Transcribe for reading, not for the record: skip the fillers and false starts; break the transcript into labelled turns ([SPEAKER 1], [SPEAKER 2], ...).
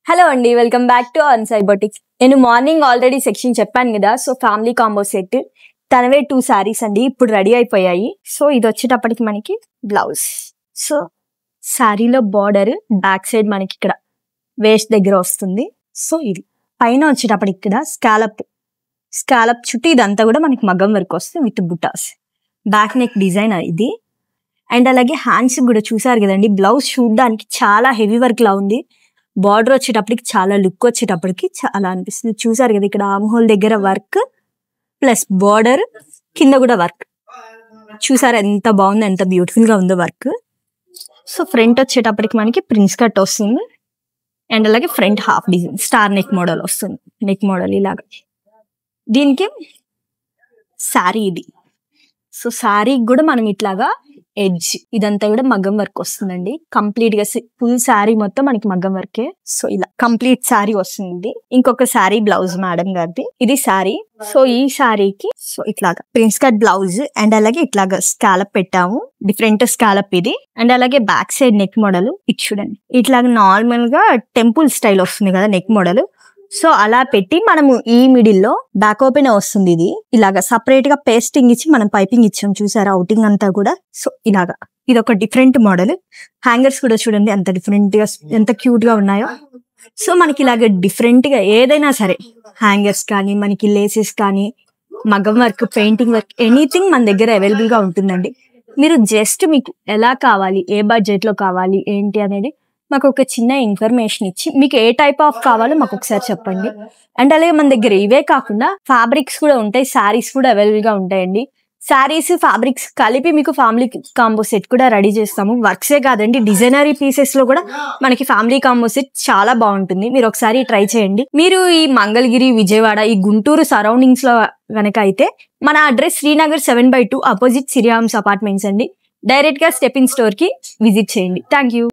[SPEAKER 1] Hello అండి, welcome back to అన్సై boutiques. నేను మార్నింగ్ ఆల్రెడీ సెక్షన్ చెప్పాను కదా. సో ఫ్యామిలీ కాంబో సెట్ తనవే 2 సారీస్ అండి ఇప్పుడు రెడీ అయిపోయాయి. సో ఇది వచ్చేటప్పటికి మనకి బ్లౌజ్. సో శారీలో బార్డర్ బ్యాక్ సైడ్ మనకి ఇక్కడ వేస్ట్ దగ్గర వస్తుంది. సో ఇది పైన వచ్చేటప్పటికి ఇక్కడ స్కాలప్ చుట్టూ ఇదంతా కూడా మనకి మగ్గం వరకు వస్తుంది విత్ బుటాస్. బ్యాక్ నెక్ డిజైన్ ఇది. అండ్ అలాగే హ్యాండ్స్ కూడా చూసారు కదండి. బ్లౌజ్ చూడడానికి చాలా హెవీ వర్క్ లా ఉంది. బార్డర్ వచ్చేటప్పటికి చాలా లుక్ వచ్చేటప్పటికి చాలా అనిపిస్తుంది. చూసారు కదా ఇక్కడ ఆర్మ్ హోల్ దగ్గర వర్క్ ప్లస్ బార్డర్ కింద కూడా వర్క్. చూసారు ఎంత బాగుంది, ఎంత బ్యూటిఫుల్ గా ఉందో వర్క్. సో ఫ్రంట్ వచ్చేటప్పటికి మనకి ప్రిన్స్ కట్ వస్తుంది. అండ్ అలాగే front half design star neck model వస్తుంది. నెక్ మోడల్ ఇలాగా. దీనికి శారీ ఇది. సో శారీ కూడా మనం ఇట్లాగా ఎడ్జ్ ఇదంతా కూడా మగ్గం వర్క్ వస్తుందండి. కంప్లీట్ గా ఫుల్ శారీ మొత్తం మనకి మగ్గం వర్కే. సో ఇలా కంప్లీట్ శారీ వస్తుంది. ఇంకొక శారీ బ్లౌజ్ మేడం గారిది. ఇది శారీ. సో ఈ శారీకి సో ఇట్లాగా ప్రిన్స్ కట్ బ్లౌజ్ అండ్ అలాగే ఇట్లాగా స్కాలప్ పెట్టాము. డిఫరెంట్ స్కాలప్ ఇది. అండ్ అలాగే బ్యాక్ సైడ్ నెక్ మోడల్ ఇది చూడండి. ఇట్లాగా నార్మల్ గా టెంపుల్ స్టైల్ వస్తుంది కదా నెక్ మోడల్. సో అలా పెట్టి మనము ఈ మిడిల్ లో బ్యాక్ ఓపెన్ వస్తుంది. ఇది ఇలాగా సపరేట్ గా పేస్టింగ్ ఇచ్చి మనం పైపింగ్ ఇచ్చాం. చూసారా అవుటింగ్ అంతా కూడా. సో ఇలాగా ఇది ఒక డిఫరెంట్ మోడల్. హ్యాంగర్స్ కూడా చూడండి ఎంత డిఫరెంట్ గా ఎంత క్యూట్ గా ఉన్నాయో. సో మనకి ఇలాగ డిఫరెంట్ గా ఏదైనా సరే హ్యాంగర్స్ కానీ మనకి లేసెస్ కానీ మగ్గం వర్క్ పెయింటింగ్ వర్క్ ఎనీథింగ్ మన దగ్గర అవైలబుల్ గా ఉంటుందండి. మీరు జస్ట్ మీకు ఎలా కావాలి, ఏ బడ్జెట్ లో కావాలి ఏంటి అనేది మాకు ఒక చిన్న ఇన్ఫర్మేషన్ ఇచ్చి మీకు ఏ టైప్ ఆఫ్ కావాలో మాకు ఒకసారి చెప్పండి. అండ్ అలాగే మన దగ్గర ఇవే కాకుండా ఫ్యాబ్రిక్స్ కూడా ఉంటాయి, శారీస్ కూడా అవైలబుల్ గా ఉంటాయండి. శారీస్ ఫ్యాబ్రిక్స్ కలిపి మీకు ఫ్యామిలీ కాంబో సెట్ కూడా రెడీ చేస్తాము. వర్క్సే కాదండి, డిజైనరీ పీసెస్ లో కూడా మనకి ఫ్యామిలీ కాంబో సెట్ చాలా బాగుంటుంది. మీరు ఒకసారి ట్రై చేయండి. మీరు ఈ మంగళగిరి, విజయవాడ, ఈ గుంటూరు సరౌండింగ్స్ లో కనుక అయితే మన అడ్రస్ శ్రీనగర్ 7/2 అపోజిట్ సిరియామ్స్ అపార్ట్మెంట్స్ అండి. డైరెక్ట్ గా స్టెప్ ఇన్ స్టోర్ కి విజిట్ చేయండి. Thank you.